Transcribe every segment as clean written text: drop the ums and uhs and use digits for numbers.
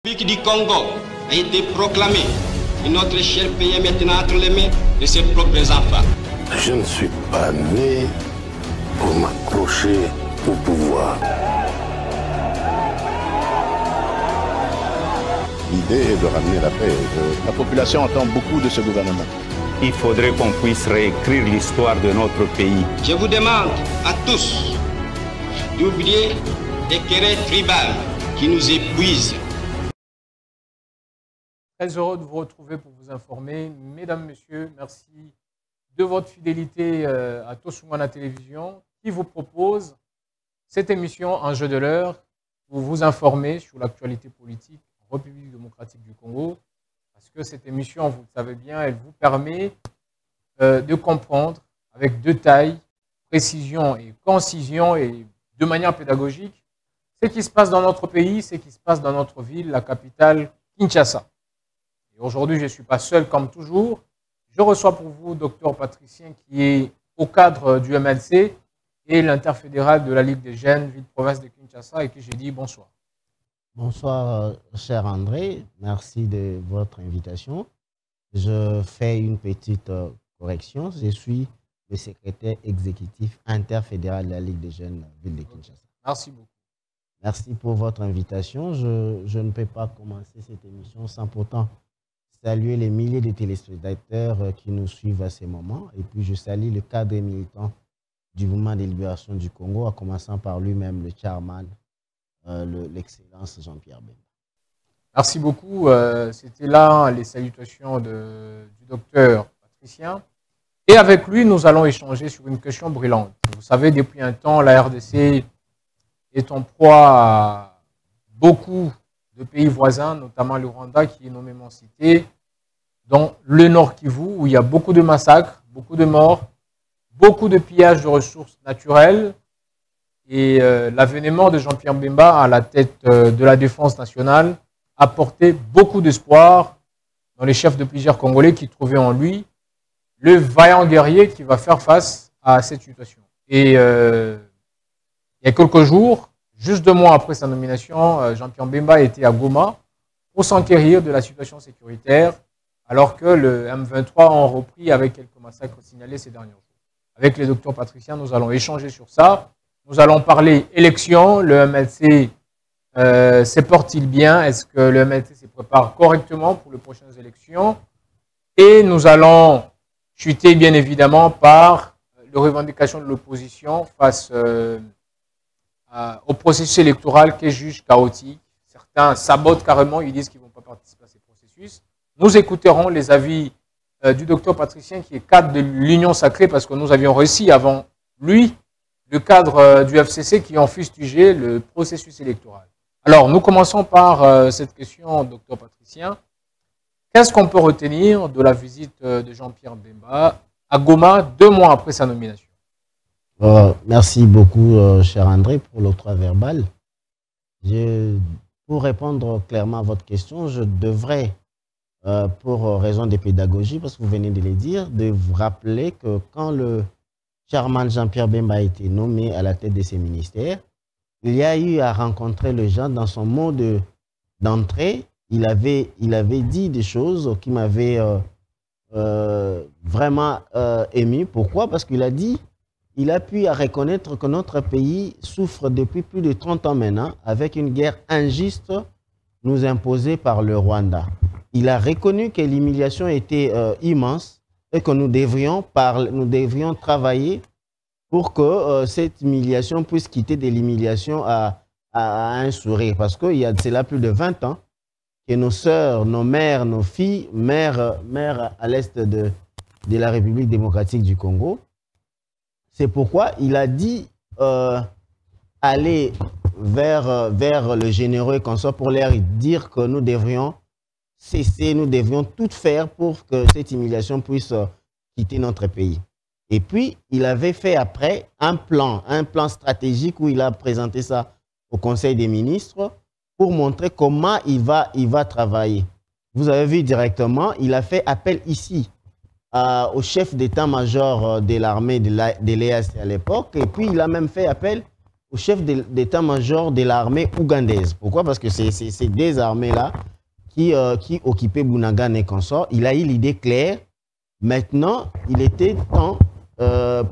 La République du Congo a été proclamée et notre cher pays est maintenant entre les mains de ses propres enfants. Je ne suis pas né pour m'accrocher au pouvoir. L'idée est de ramener la paix. La population attend beaucoup de ce gouvernement. Il faudrait qu'on puisse réécrire l'histoire de notre pays. Je vous demande à tous d'oublier les querelles tribales qui nous épuisent. Très heureux de vous retrouver pour vous informer. Mesdames, Messieurs, merci de votre fidélité à Tosungwana Télévision qui vous propose cette émission Enjeu de l'heure pour vous informer sur l'actualité politique en République démocratique du Congo. Parce que cette émission, vous le savez bien, elle vous permet de comprendre avec détail, précision et concision et de manière pédagogique ce qui se passe dans notre pays, ce qui se passe dans notre ville, la capitale Kinshasa. Aujourd'hui, je ne suis pas seul comme toujours. Je reçois pour vous Dr Patricien qui est au cadre du MLC et l'interfédéral de la Ligue des jeunes ville-province de Kinshasa et qui j'ai dit bonsoir. Bonsoir, cher André. Merci de votre invitation. Je fais une petite correction. Je suis le secrétaire exécutif interfédéral de la Ligue des jeunes ville de Kinshasa. Merci beaucoup. Merci pour votre invitation. Je ne peux pas commencer cette émission sans pourtant saluer les milliers de téléspectateurs qui nous suivent à ces moments. Et puis, je salue le cadre militant du mouvement de libération du Congo, en commençant par lui-même, le chairman, l'excellence Jean-Pierre Bemba. Merci beaucoup. C'était là les salutations du docteur Patricien. Et avec lui, nous allons échanger sur une question brûlante. Vous savez, depuis un temps, la RDC est en proie à beaucoup de pays voisins, notamment le Rwanda, qui est nommément cité, dans le Nord Kivu, où il y a beaucoup de massacres, beaucoup de morts, beaucoup de pillages de ressources naturelles. Et l'avènement de Jean-Pierre Bemba à la tête de la défense nationale a porté beaucoup d'espoir dans les chefs de plusieurs Congolais qui trouvaient en lui le vaillant guerrier qui va faire face à cette situation. Et il y a quelques jours, juste 2 mois après sa nomination, Jean-Pierre Bemba était à Goma pour s'enquérir de la situation sécuritaire, alors que le M23 a repris avec quelques massacres signalés ces derniers jours. Avec les docteurs Patriciens, nous allons échanger sur ça. Nous allons parler élections. Le MLC se porte-t-il bien? Est-ce que le MLC se prépare correctement pour les prochaines élections? Et nous allons chuter bien évidemment par les revendications de l'opposition face au processus électoral qui est juge chaotique. Certains sabotent carrément, ils disent qu'ils ne vont pas participer à ces processus. Nous écouterons les avis du docteur Patricien qui est cadre de l'Union Sacrée parce que nous avions réussi avant lui le cadre du FCC qui ont fustigé le processus électoral. Alors, nous commençons par cette question, docteur Patricien. Qu'est-ce qu'on peut retenir de la visite de Jean-Pierre Bemba à Goma 2 mois après sa nomination? Merci beaucoup, cher André, pour l'octroi verbal. Pour répondre clairement à votre question, je devrais, pour raison de pédagogie, parce que vous venez de le dire, de vous rappeler que quand le chairman Jean-Pierre Bemba a été nommé à la tête de ses ministères, il y a eu à rencontrer les gens dans son mot d'entrée. Il avait dit des choses qui m'avaient vraiment ému. Pourquoi? Parce qu'il a dit il a pu reconnaître que notre pays souffre depuis plus de 30 ans maintenant avec une guerre injuste nous imposée par le Rwanda. Il a reconnu que l'humiliation était immense et que nous devrions travailler pour que cette humiliation puisse quitter de l'humiliation à un sourire. Parce que c'est là plus de 20 ans que nos sœurs, nos mères, nos filles, mères à l'est de la République démocratique du Congo. C'est pourquoi il a dit aller vers le généraux et consorts pour leur dire que nous devrions cesser, nous devrions tout faire pour que cette humiliation puisse quitter notre pays. Et puis, il avait fait après un plan stratégique où il a présenté ça au Conseil des ministres pour montrer comment il va travailler. Vous avez vu directement, il a fait appel ici au chef d'état-major de l'armée de l'EAC à l'époque, et puis il a même fait appel au chef d'état-major de l'armée ougandaise. Pourquoi? Parce que c'est ces deux armées-là qui occupaient Bunagana et consorts. Il a eu l'idée claire. Maintenant, il était temps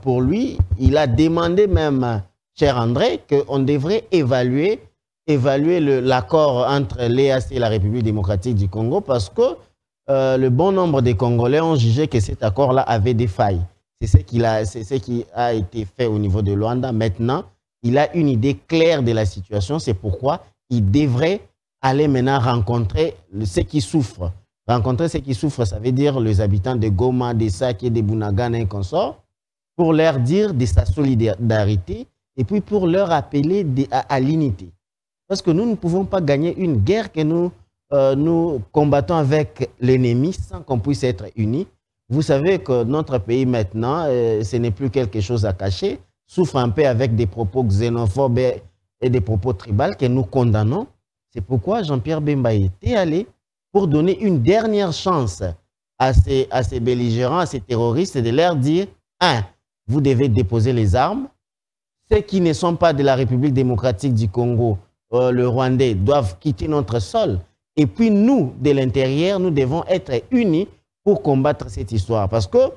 pour lui, il a demandé même, cher André, qu'on devrait évaluer l'accord entre l'EAC et la République démocratique du Congo parce que le bon nombre des Congolais ont jugé que cet accord-là avait des failles. C'est ce qui a été fait au niveau de Luanda. Maintenant, il a une idée claire de la situation. C'est pourquoi il devrait aller maintenant rencontrer ceux qui souffrent. Rencontrer ceux qui souffrent, ça veut dire les habitants de Goma, de Sake, de Bunagana et consorts, pour leur dire de sa solidarité et puis pour leur appeler à l'unité. Parce que nous ne pouvons pas gagner une guerre que nous combattons avec l'ennemi sans qu'on puisse être unis. Vous savez que notre pays maintenant, ce n'est plus quelque chose à cacher, souffre un peu avec des propos xénophobes et des propos tribaux que nous condamnons. C'est pourquoi Jean-Pierre Bemba était allé pour donner une dernière chance à ces belligérants, à ces terroristes, de leur dire, vous devez déposer les armes. Ceux qui ne sont pas de la République démocratique du Congo, le Rwandais, doivent quitter notre sol. Et puis nous, de l'intérieur, nous devons être unis pour combattre cette histoire. Parce que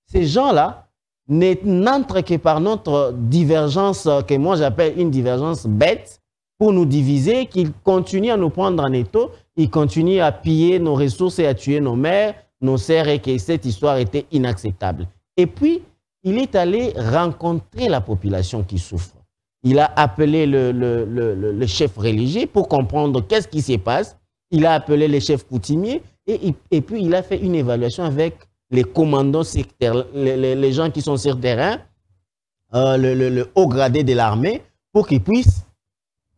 ces gens-là n'entrent que par notre divergence, que moi j'appelle une divergence bête, pour nous diviser, qu'ils continuent à nous prendre en étau, ils continuent à piller nos ressources et à tuer nos mères, nos sœurs, et que cette histoire était inacceptable. Et puis, il est allé rencontrer la population qui souffre. Il a appelé le chef religieux pour comprendre qu'est-ce qui se passe. Il a appelé les chefs coutumiers et puis il a fait une évaluation avec les commandants sectaires, les gens qui sont sur le terrain, le haut gradé de l'armée, pour qu'ils puissent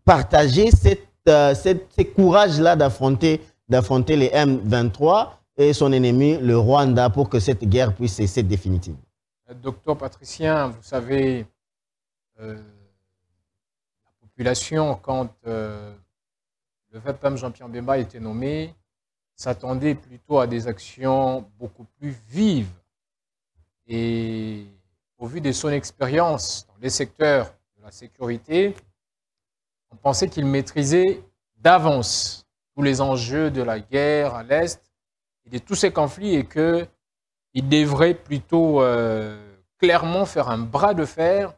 partager ce courage-là d'affronter les M23 et son ennemi, le Rwanda, pour que cette guerre puisse cesser définitivement. Docteur Patricien, vous savez, la population, quand le VPM Jean-Pierre Bemba a été nommé, s'attendait plutôt à des actions beaucoup plus vives. Et au vu de son expérience dans les secteurs de la sécurité, on pensait qu'il maîtrisait d'avance tous les enjeux de la guerre à l'Est et de tous ces conflits et qu'il devrait plutôt clairement faire un bras de fer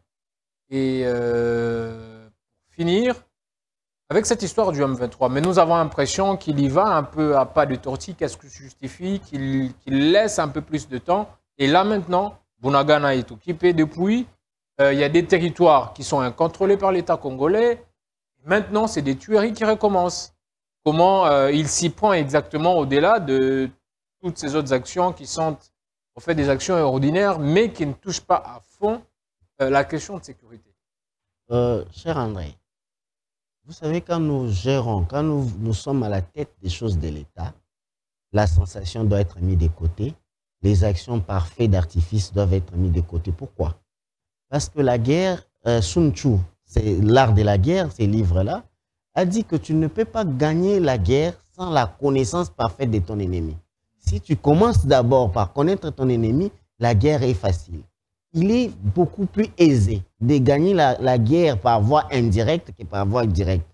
et finir avec cette histoire du M23. Mais nous avons l'impression qu'il y va un peu à pas de tortille. Qu'est-ce que ça justifie? Qu'il laisse un peu plus de temps. Et là maintenant, Bunagana est occupé depuis. Il y a des territoires qui sont incontrôlés par l'État congolais. Maintenant, c'est des tueries qui recommencent. Comment il s'y prend exactement au-delà de toutes ces autres actions qui sont en fait des actions ordinaires, mais qui ne touchent pas à fond la question de sécurité. Cher André, vous savez, quand nous gérons, quand nous sommes à la tête des choses de l'État, la sensation doit être mise de côté, les actions par fait d'artifice doivent être mises de côté. Pourquoi? Parce que la guerre, Sun Tzu, c'est l'art de la guerre, ces livres-là, a dit que tu ne peux pas gagner la guerre sans la connaissance parfaite de ton ennemi. Si tu commences d'abord par connaître ton ennemi, la guerre est facile. Il est beaucoup plus aisé de gagner la guerre par voie indirecte que par voie directe.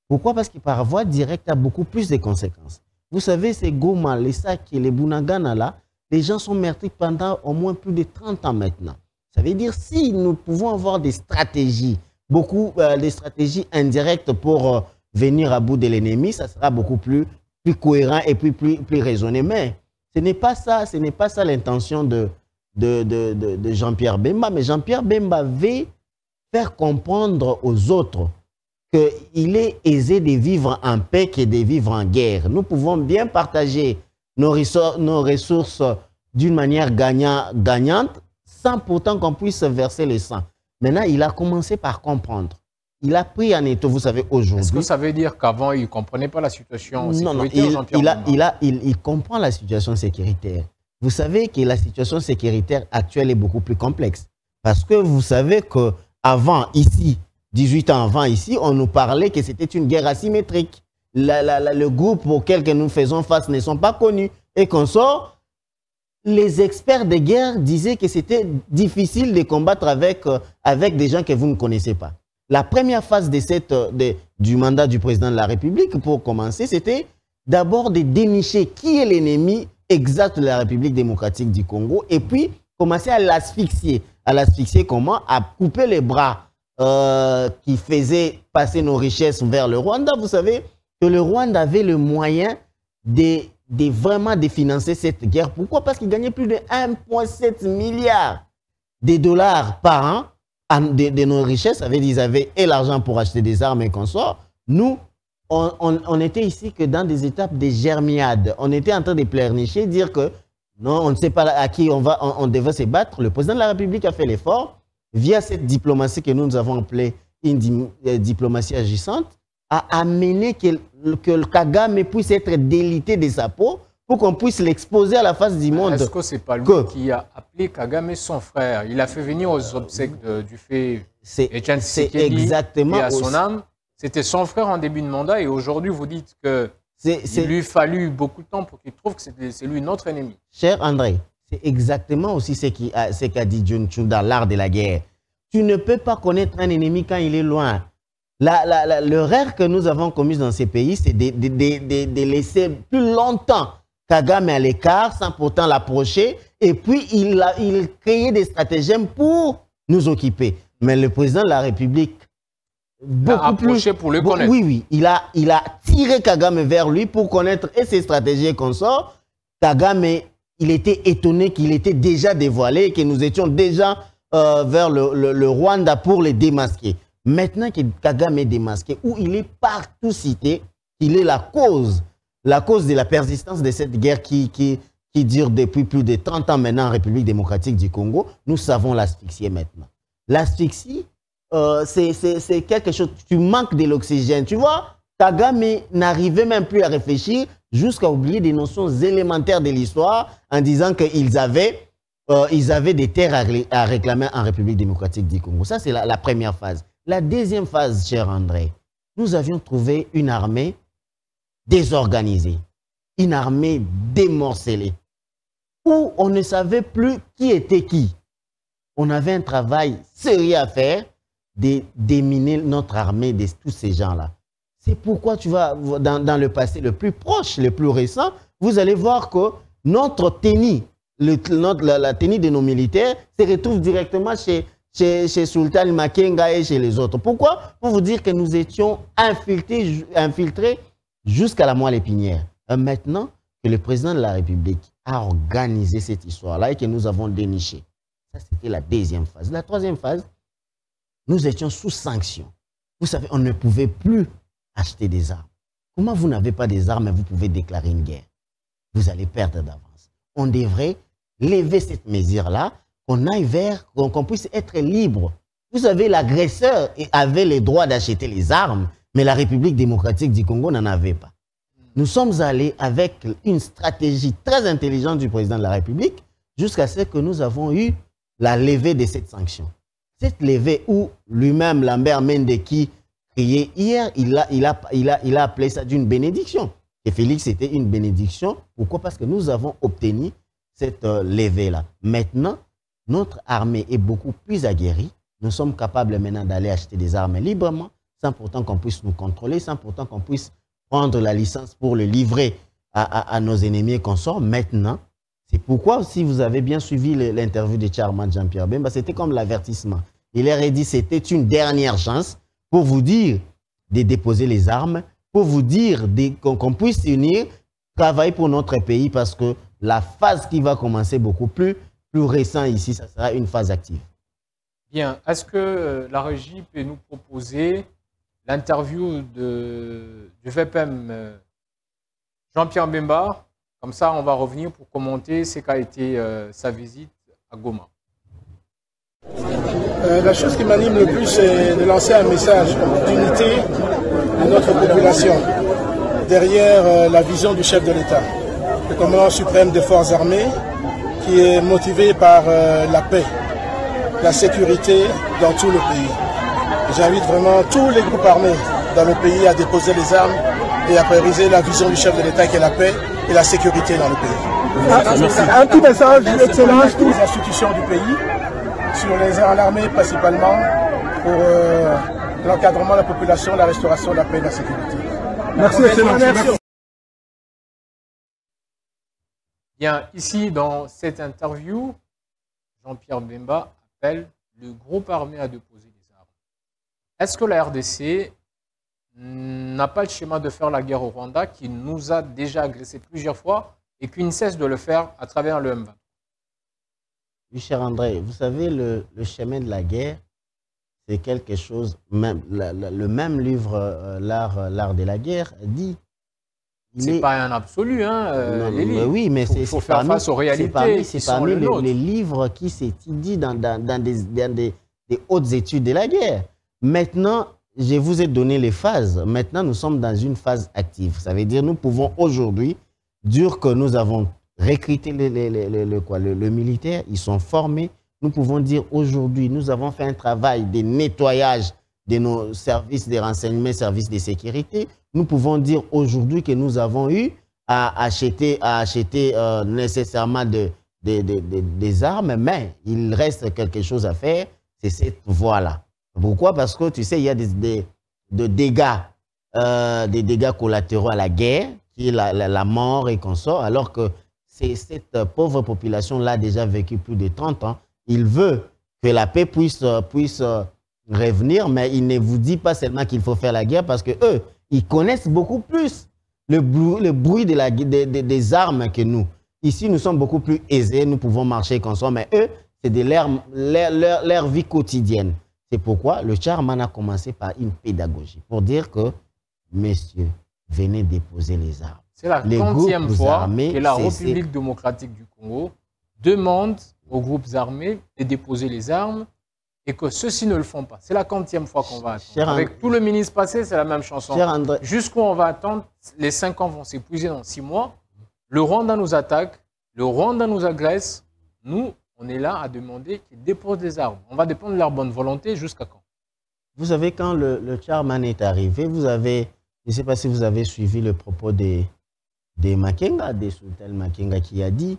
Pourquoi? Parce que par voie directe a beaucoup plus de conséquences. Vous savez, ces Goma, les Sake, les Bunagana, là, les gens sont meurtris pendant au moins plus de 30 ans maintenant. Ça veut dire si nous pouvons avoir des stratégies, des stratégies indirectes pour venir à bout de l'ennemi, ça sera beaucoup plus cohérent et plus raisonné. Mais ce n'est pas ça l'intention de Jean-Pierre Bemba. Mais Jean-Pierre Bemba veut faire comprendre aux autres qu'il est aisé de vivre en paix que de vivre en guerre. Nous pouvons bien partager nos ressources d'une manière gagnante sans pourtant qu'on puisse verser le sang. Maintenant, il a commencé par comprendre. Il a pris en étau, vous savez, aujourd'hui. Est-ce que ça veut dire qu'avant, il ne comprenait pas la situation sécuritaire? Non, il comprend la situation sécuritaire. Vous savez que la situation sécuritaire actuelle est beaucoup plus complexe. Parce que vous savez qu'avant, ici, 18 ans avant, ici, on nous parlait que c'était une guerre asymétrique. Le groupe auquel nous faisons face ne sont pas connus. Et qu'on sort, les experts de guerre disaient que c'était difficile de combattre avec des gens que vous ne connaissez pas. la première phase du mandat du président de la République, pour commencer, c'était d'abord de dénicher qui est l'ennemi exact de la République démocratique du Congo et puis commencer à l'asphyxier. À l'asphyxier comment? À couper les bras qui faisaient passer nos richesses vers le Rwanda. Vous savez que le Rwanda avait le moyen de vraiment de financer cette guerre. Pourquoi? Parce qu'il gagnait plus de 1,7 milliard de dollars par an de nos richesses. Ils avaient et l'argent pour acheter des armes et consorts. Nous, on était ici que dans des étapes de germiade. On était en train de pleurnicher, dire que non, on ne sait pas à qui on devait se battre. Le président de la République a fait l'effort via cette diplomatie que nous avons appelée une diplomatie agissante, à amener que le Kagame puisse être délité de sa peau pour qu'on puisse l'exposer à la face du monde. Est-ce que ce n'est pas lui qui a appelé Kagame son frère? Il a fait venir aux obsèques du fait Etienne Tshisekedi et à son âme. C'était son frère en début de mandat et aujourd'hui vous dites qu'il lui fallu beaucoup de temps pour qu'il trouve que c'est lui notre ennemi. Cher André, c'est exactement aussi ce qu'a dit John Chou dans l'art de la guerre. Tu ne peux pas connaître un ennemi quand il est loin. L'erreur que nous avons commise dans ces pays, c'est de laisser plus longtemps Kagame à l'écart sans pourtant l'approcher et puis il créait des stratagèmes pour nous occuper. Mais le président de la République beaucoup plus pour le connaître. Oui, il a tiré Kagame vers lui pour connaître et ses stratégies et consorts. Kagame, il était étonné qu'il était déjà dévoilé et que nous étions déjà vers le Rwanda pour les démasquer. Maintenant que Kagame est démasqué, où il est partout cité, il est la cause de la persistance de cette guerre qui dure depuis plus de 30 ans maintenant en République démocratique du Congo, nous savons l'asphyxier maintenant. L'asphyxie, c'est quelque chose, tu manques de l'oxygène. Tu vois, Kagame n'arrivait même plus à réfléchir jusqu'à oublier des notions élémentaires de l'histoire en disant qu'ils avaient des terres à réclamer en République démocratique du Congo. Ça, c'est la première phase. La deuxième phase, cher André, nous avions trouvé une armée désorganisée, une armée démorcelée, où on ne savait plus qui était qui. On avait un travail sérieux à faire de déminer notre armée de tous ces gens-là. C'est pourquoi tu vas dans le passé le plus proche, le plus récent, vous allez voir que notre tenue, la tenue de nos militaires se retrouve directement chez Sultan Makenga et chez les autres. Pourquoi? Pour vous dire que nous étions infiltrés jusqu'à la moelle épinière. Maintenant que le président de la République a organisé cette histoire-là et que nous avons déniché, ça c'était la deuxième phase. La troisième phase, nous étions sous sanction. Vous savez, on ne pouvait plus acheter des armes. Comment vous n'avez pas des armes et vous pouvez déclarer une guerre? Vous allez perdre d'avance. On devrait lever cette mesure-là, qu'on aille vers, qu'on puisse être libre. Vous savez, l'agresseur avait le droit d'acheter les armes, mais la République démocratique du Congo n'en avait pas. Nous sommes allés avec une stratégie très intelligente du président de la République jusqu'à ce que nous avons eu la levée de cette sanction. Cette levée où lui-même, Lambert Mende, qui criait hier, il a appelé ça d'une bénédiction. Et Félix, c'était une bénédiction. Pourquoi? Parce que nous avons obtenu cette levée-là. Maintenant, notre armée est beaucoup plus aguerrie. Nous sommes capables maintenant d'aller acheter des armes librement, sans pourtant qu'on puisse nous contrôler, sans pourtant qu'on puisse prendre la licence pour le livrer à nos ennemis et consorts. Maintenant, c'est pourquoi, si vous avez bien suivi l'interview de Charman Jean-Pierre Bemba, c'était comme l'avertissement. Il leur a dit que c'était une dernière chance pour vous dire de déposer les armes, pour vous dire qu'on puisse unir, travailler pour notre pays, parce que la phase qui va commencer beaucoup plus récente ici, ça sera une phase active. Bien. Est-ce que la régie peut nous proposer l'interview du VPM Jean-Pierre Bemba? Comme ça, on va revenir pour commenter ce qu'a été sa visite à Goma. La chose qui m'anime le plus, c'est de lancer un message d'unité de notre population derrière la vision du chef de l'État, le commandant suprême des forces armées, qui est motivé par la paix, la sécurité dans tout le pays. J'invite vraiment tous les groupes armés dans le pays à déposer les armes et à prioriser la vision du chef de l'État qui est la paix et la sécurité dans le pays. Un petit message, Excellence, toutes les institutions du pays, sur les armes armées principalement, pour l'encadrement de la population, la restauration de la paix et de la sécurité. Merci, Excellence. Bien, ici, dans cette interview, Jean-Pierre Bemba appelle le groupe armé à déposer des armes. Est-ce que la RDC n'a pas le schéma de faire la guerre au Rwanda, qui nous a déjà agressé plusieurs fois et qui ne cesse de le faire à travers le M20? Oui, cher André, vous savez, le chemin de la guerre, c'est quelque chose, même, le même livre, L'art de la guerre, dit. C'est pas un absolu, hein, non, oui, mais il faut faire face aux réalités. C'est parmi les livres qui s'étudient dans des hautes études de la guerre. Maintenant, je vous ai donné les phases. Maintenant, nous sommes dans une phase active. Ça veut dire que nous pouvons aujourd'hui dire que nous avons recruté le militaire, ils sont formés. Nous pouvons dire aujourd'hui, nous avons fait un travail de nettoyage de nos services de renseignement, services de sécurité. Nous pouvons dire aujourd'hui que nous avons eu à acheter nécessairement des armes, mais il reste quelque chose à faire, c'est cette voie-là. Pourquoi? Parce que tu sais, il y a des dégâts collatéraux à la guerre, qui est la mort et consort, alors que cette pauvre population-là a déjà vécu plus de 30 ans. Il veut que la paix puisse revenir, mais il ne vous dit pas seulement qu'il faut faire la guerre, parce que eux, ils connaissent beaucoup plus le bruit des armes que nous. Ici, nous sommes beaucoup plus aisés, nous pouvons marcher comme ça, mais eux, c'est de leur vie quotidienne. C'est pourquoi le Charman a commencé par une pédagogie, pour dire que, messieurs, venez déposer les armes. C'est la 30e fois que la République démocratique du Congo demande aux groupes armés de déposer les armes et que ceux-ci ne le font pas. C'est la 40e fois qu'on va attendre. Avec tout le ministre passé, c'est la même chanson. Jusqu'où on va attendre, les 5 ans vont s'épuiser dans 6 mois. Le Rwanda nous attaque, le Rwanda nous agresse. Nous, on est là à demander qu'ils déposent des armes. On va dépendre de leur bonne volonté jusqu'à quand? Vous savez, quand le Charman est arrivé, vous avez, je ne sais pas si vous avez suivi le propos de Makenga, de Sultan Makenga, qui a dit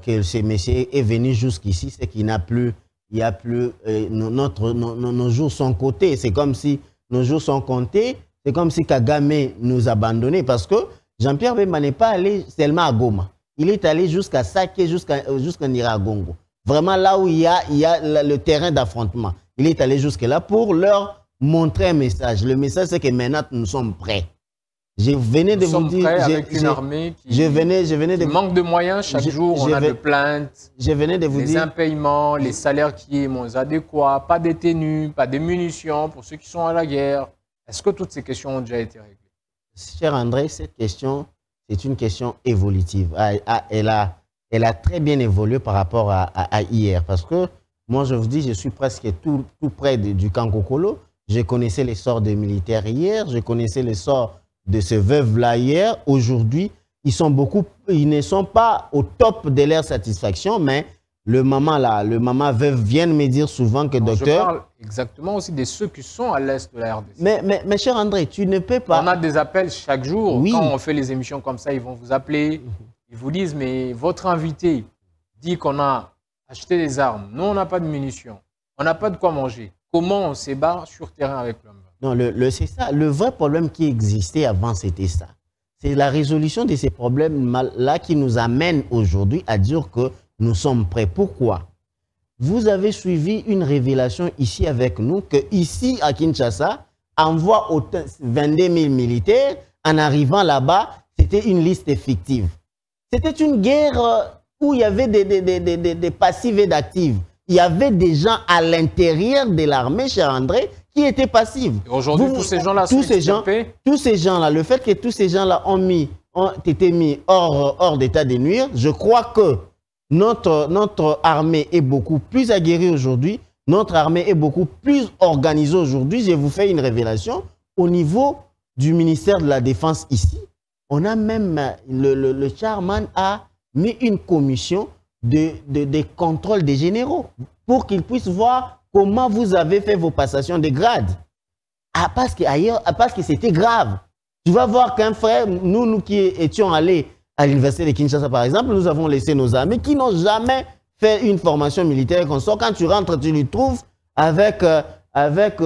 que ce monsieur est venu jusqu'ici, c'est qu'il n'a plus, il y a plus, nos jours sont comptés. C'est comme si nos jours sont comptés. C'est comme si Kagame nous abandonnait, parce que Jean-Pierre Bemba n'est pas allé seulement à Goma. Il est allé jusqu'à Sake, jusqu'à Niragongo. Vraiment là où il y a le terrain d'affrontement. Il est allé jusque-là pour leur montrer un message. Le message, c'est que maintenant, nous sommes prêts. Je venais de vous dire, avec une armée qui manque de moyens. Chaque jour, on a des plaintes. Je venais de vous dire. Les impayements, les salaires qui sont moins adéquats, pas de tenues, pas de munitions pour ceux qui sont à la guerre. Est-ce que toutes ces questions ont déjà été réglées? Cher André, cette question, c'est une question évolutive. Elle a très bien évolué par rapport à hier. Parce que moi, je vous dis, je suis presque tout près du camp Kokolo. Je connaissais les sorts des militaires hier. Je connaissais les sorts de ce veuve-là hier. Aujourd'hui, ils ne sont pas au top de leur satisfaction, mais le maman veuve vient me dire souvent que docteur... Je parle exactement aussi de ceux qui sont à l'est de la RDC. Mais cher André, tu ne peux pas... On a des appels chaque jour. Oui. Quand on fait les émissions comme ça, ils vont vous appeler. Ils vous disent, mais votre invité dit qu'on a acheté des armes. Nous, on n'a pas de munitions. On n'a pas de quoi manger. Comment on se bat sur terrain avec l'homme? Non, c'est ça. Le vrai problème qui existait avant, c'était ça. C'est la résolution de ces problèmes-là qui nous amène aujourd'hui à dire que nous sommes prêts. Pourquoi? Vous avez suivi une révélation ici avec nous que ici à Kinshasa, envoie 22 000 militaires. En arrivant là-bas, c'était une liste fictive. C'était une guerre où il y avait des passifs et d'actifs. Il y avait des gens à l'intérieur de l'armée, cher André, qui étaient passifs. Aujourd'hui, tous ces gens-là sont extirpés. Tous ces gens-là, le fait que tous ces gens-là ont été mis hors d'état de nuire, je crois que notre armée est beaucoup plus aguerrie aujourd'hui. Notre armée est beaucoup plus organisée aujourd'hui. Je vous fais une révélation. Au niveau du ministère de la Défense ici, on a même, le Charman a mis une commission de contrôle des généraux pour qu'ils puissent voir comment vous avez fait vos passations de grade. Parce que c'était grave. Tu vas voir qu'un frère, nous qui étions allés à l'université de Kinshasa, par exemple, nous avons laissé nos amis qui n'ont jamais fait une formation militaire qu'on sort. Quand tu rentres, tu les trouves avec avec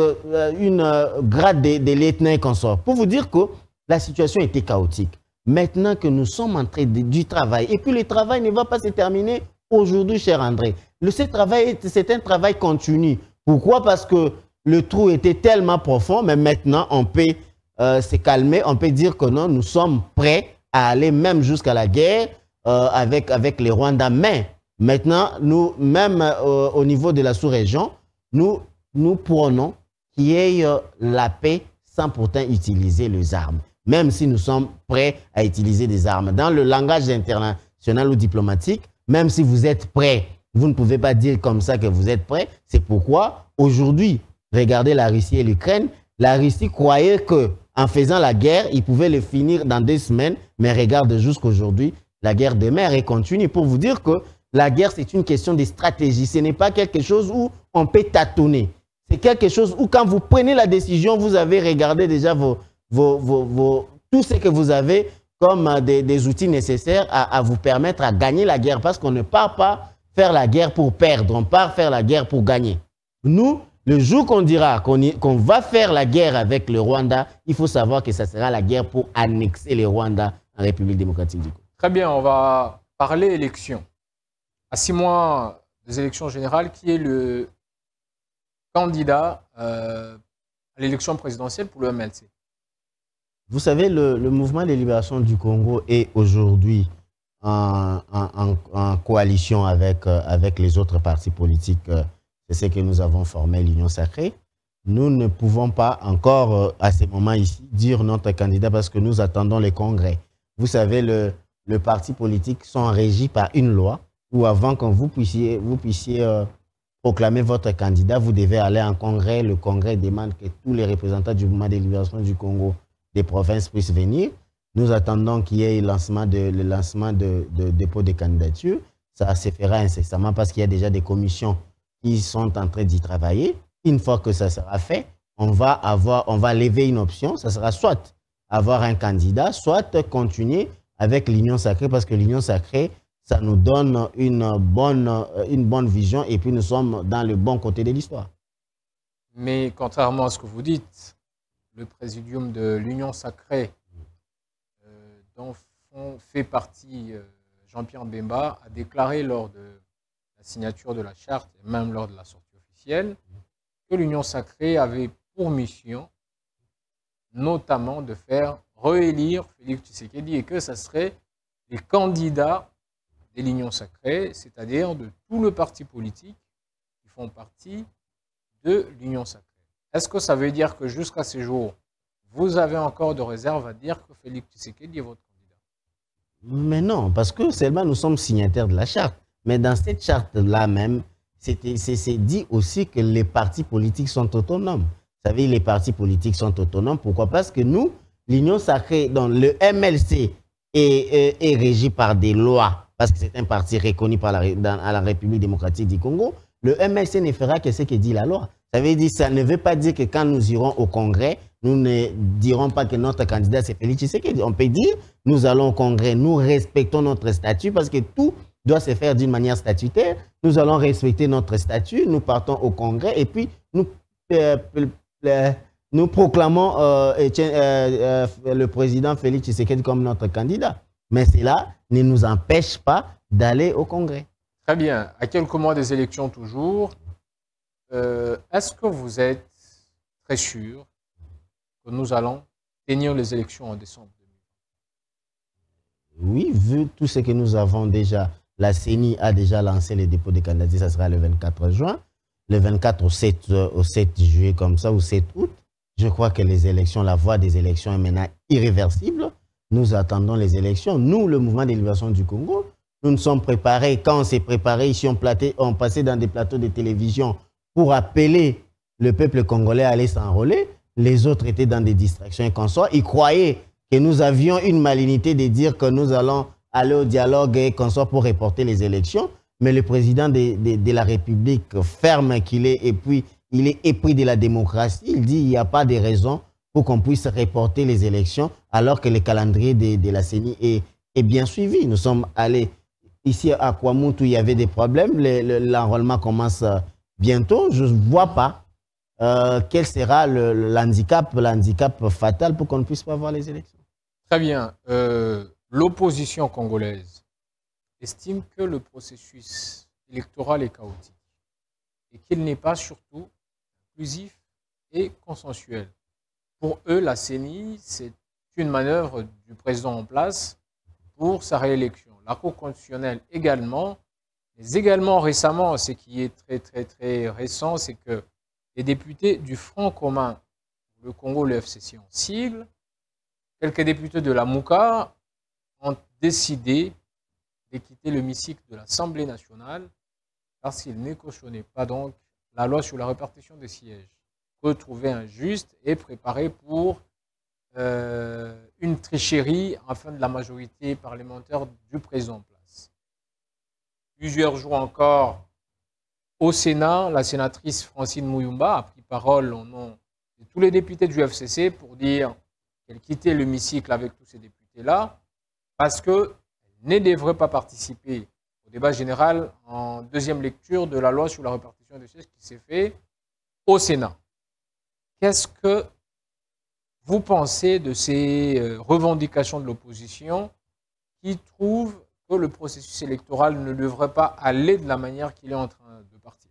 une grade des lieutenants et consorts. Pour vous dire que la situation était chaotique. Maintenant que nous sommes en train du travail, et puis le travail ne va pas se terminer aujourd'hui, cher André. C'est un travail continu. Pourquoi? Parce que le trou était tellement profond, mais maintenant, on peut se calmer, on peut dire que non, nous sommes prêts à aller même jusqu'à la guerre avec les Rwandais. Mais maintenant, nous, même au niveau de la sous-région, nous prenons qu'il y ait la paix sans pourtant utiliser les armes. Même si nous sommes prêts à utiliser des armes. Dans le langage international ou diplomatique, même si vous êtes prêts, vous ne pouvez pas dire comme ça que vous êtes prêts. C'est pourquoi, aujourd'hui, regardez la Russie et l'Ukraine. La Russie croyait qu'en faisant la guerre, ils pouvaient le finir dans 2 semaines. Mais regarde, jusqu'aujourd'hui, la guerre demeure et continue. Pour vous dire que la guerre, c'est une question de stratégie. Ce n'est pas quelque chose où on peut tâtonner. C'est quelque chose où, quand vous prenez la décision, vous avez regardé déjà tout ce que vous avez comme des outils nécessaires à vous permettre à gagner la guerre. Parce qu'on ne part pas faire la guerre pour perdre, on part faire la guerre pour gagner. Nous, le jour qu'on dira qu'on va faire la guerre avec le Rwanda, il faut savoir que ça sera la guerre pour annexer le Rwanda en République démocratique du Congo. Très bien, on va parler élections. À 6 mois des élections générales, qui est le candidat à l'élection présidentielle pour le MLC? Vous savez, le mouvement de libération du Congo est aujourd'hui en coalition avec les autres partis politiques. C'est ce que nous avons formé, l'Union Sacrée. Nous ne pouvons pas encore, à ce moment ici, dire notre candidat parce que nous attendons les congrès. Vous savez, les partis politiques sont régis par une loi où avant que vous puissiez proclamer votre candidat, vous devez aller en congrès. Le congrès demande que tous les représentants du mouvement de libération du Congo des provinces puissent venir. Nous attendons qu'il y ait le lancement de dépôt de candidature. Ça se fera incessamment parce qu'il y a déjà des commissions qui sont en train d'y travailler. Une fois que ça sera fait, on va lever une option. Ça sera soit avoir un candidat, soit continuer avec l'Union Sacrée parce que l'Union Sacrée, ça nous donne une bonne vision et puis nous sommes dans le bon côté de l'histoire. Mais contrairement à ce que vous dites, le présidium de l'Union Sacrée, dont fait partie Jean-Pierre Bemba, a déclaré lors de la signature de la charte et même lors de la sortie officielle que l'Union Sacrée avait pour mission notamment de faire réélire Félix Tshisekedi et que ce serait les candidats de l'Union Sacrée, c'est-à-dire de tout le parti politique qui font partie de l'Union Sacrée. Est-ce que ça veut dire que jusqu'à ce jour, vous avez encore de réserve à dire que Félix Tshisekedi est votre candidat? Mais non, parce que seulement nous sommes signataires de la charte. Mais dans cette charte-là même, c'est dit aussi que les partis politiques sont autonomes. Vous savez, les partis politiques sont autonomes. Pourquoi? Parce que nous, l'Union Sacrée, dans le MLC, est régi par des lois. Parce que c'est un parti reconnu par la République démocratique du Congo. Le MLC ne fera que ce que dit la loi. Ça veut dire, ça ne veut pas dire que quand nous irons au Congrès, nous ne dirons pas que notre candidat c'est Félix Tshisekedi. On peut dire, nous allons au Congrès, nous respectons notre statut parce que tout doit se faire d'une manière statutaire. Nous allons respecter notre statut, nous partons au Congrès et puis nous proclamons le président Félix Tshisekedi comme notre candidat. Mais cela ne nous empêche pas d'aller au Congrès. Très bien. À quelques mois des élections toujours, est-ce que vous êtes très sûr que nous allons tenir les élections en décembre? Oui, vu tout ce que nous avons déjà, la CENI a déjà lancé les dépôts de candidature, ça sera le 24 juin. Le 24 au 7 juillet comme ça, ou 7 août. Je crois que les élections, la voie des élections est maintenant irréversible. Nous attendons les élections. Nous, le mouvement de libération du Congo, nous nous sommes préparés. Quand on s'est préparé ici, on passait dans des plateaux de télévision pour appeler le peuple congolais à aller s'enrôler. Les autres étaient dans des distractions et consorts. Ils croyaient que nous avions une malignité de dire que nous allons aller au dialogue et consorts pour reporter les élections. Mais le président de la République, ferme qu'il est, et puis il est épris de la démocratie, il dit qu'il n'y a pas de raison pour qu'on puisse reporter les élections alors que le calendrier de la CENI est bien suivi. Nous sommes allés ici à Kwamoutou, il y avait des problèmes. L'enrôlement commence bientôt. Je ne vois pas quel sera l'handicap fatal pour qu'on ne puisse pas avoir les élections? Très bien. L'opposition congolaise estime que le processus électoral est chaotique et qu'il n'est pas surtout inclusif et consensuel. Pour eux, la CENI, c'est une manœuvre du président en place pour sa réélection. La Cour constitutionnelle également, mais également récemment, ce qui est très récent, c'est que les députés du Front commun, le Congo, le FCC en sigle, quelques députés de la MOUCA ont décidé de quitter l'hémicycle de l'Assemblée nationale parce qu'ils ne cautionnaient pas donc la loi sur la répartition des sièges, retrouvée injuste et préparée pour une tricherie afin de la majorité parlementaire du président en place. Plusieurs jours encore, au Sénat, la sénatrice Francine Mouyumba a pris parole au nom de tous les députés du FCC pour dire qu'elle quittait l'hémicycle avec tous ces députés-là parce qu'elle ne devrait pas participer au débat général en deuxième lecture de la loi sur la répartition des sièges qui s'est fait au Sénat. Qu'est-ce que vous pensez de ces revendications de l'opposition qui trouvent que le processus électoral ne devrait pas aller de la manière qu'il est en train de partir?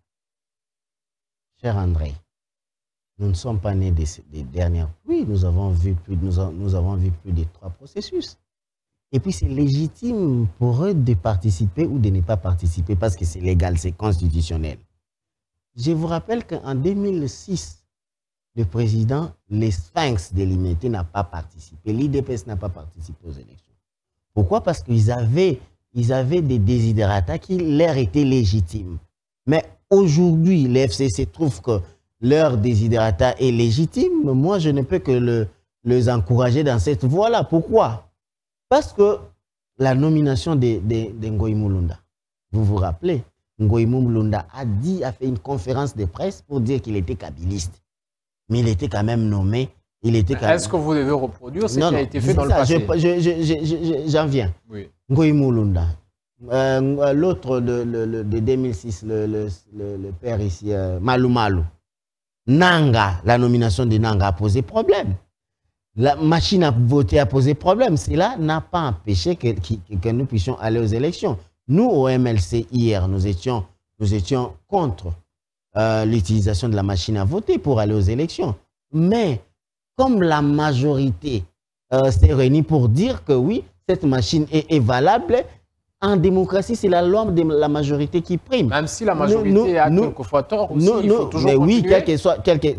Cher André, nous ne sommes pas nés des dernières pluies. Nous avons vu plus de 3 processus. Et puis c'est légitime pour eux de participer ou de ne pas participer parce que c'est légal, c'est constitutionnel. Je vous rappelle qu'en 2006, le président, les Sphinx délimités n'a pas participé. L'IDPS n'a pas participé aux élections. Pourquoi? Parce qu'ils avaient des desiderata qui leur étaient légitimes. Mais aujourd'hui, les FCC trouvent que leur desiderata est légitime. Moi, je ne peux que les encourager dans cette voie-là. Pourquoi? Parce que la nomination de Ngoï Mulunda, vous vous rappelez, Ngoï Mulunda a fait une conférence de presse pour dire qu'il était kabiliste. Mais il était quand même nommé. Est-ce que vous devez reproduire ce qui a été fait dans le passé? J'en viens. Oui. Ngoï Mulunda. L'autre de 2006, le père ici, Malou Malou. Nanga, la nomination de Nanga a posé problème. La machine à voter a posé problème. Cela n'a pas empêché que nous puissions aller aux élections. Nous, au MLC, hier, nous étions contre l'utilisation de la machine à voter pour aller aux élections. Mais comme la majorité s'est réunie pour dire que oui, cette machine est valable, en démocratie, c'est la loi de la majorité qui prime. Même si la majorité a quelquefois tort aussi, il faut toujours mais continuer. Oui,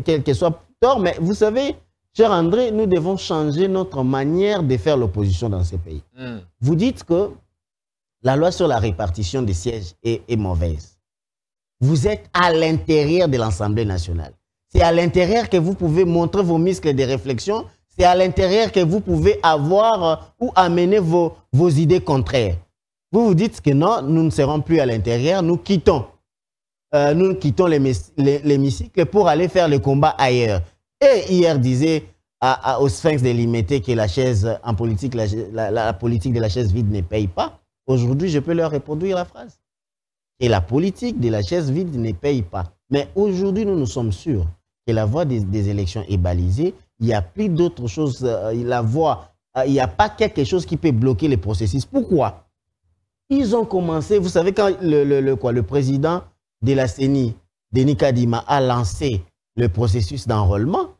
quel que soit tort, mais vous savez, cher André, nous devons changer notre manière de faire l'opposition dans ce pays. Vous dites que la loi sur la répartition des sièges est mauvaise. Vous êtes à l'intérieur de l'Assemblée nationale. C'est à l'intérieur que vous pouvez montrer vos muscles de réflexion. C'est à l'intérieur que vous pouvez avoir ou amener vos idées contraires. Vous vous dites que non, nous ne serons plus à l'intérieur, nous quittons l'hémicycle pour aller faire le combat ailleurs. Et hier disait au Sphinx délimité que la chaise en politique, la politique de la chaise vide ne paye pas. Aujourd'hui, je peux leur reproduire la phrase. Et la politique de la chaise vide ne paye pas. Mais aujourd'hui, nous sommes sûrs que la voie des élections est balisée. Il n'y a plus d'autres choses. Il n'y a pas quelque chose qui peut bloquer le processus. Pourquoi? Ils ont commencé, vous savez, quand le président de la CENI, Denis Kadima, a lancé le processus d'enrôlement,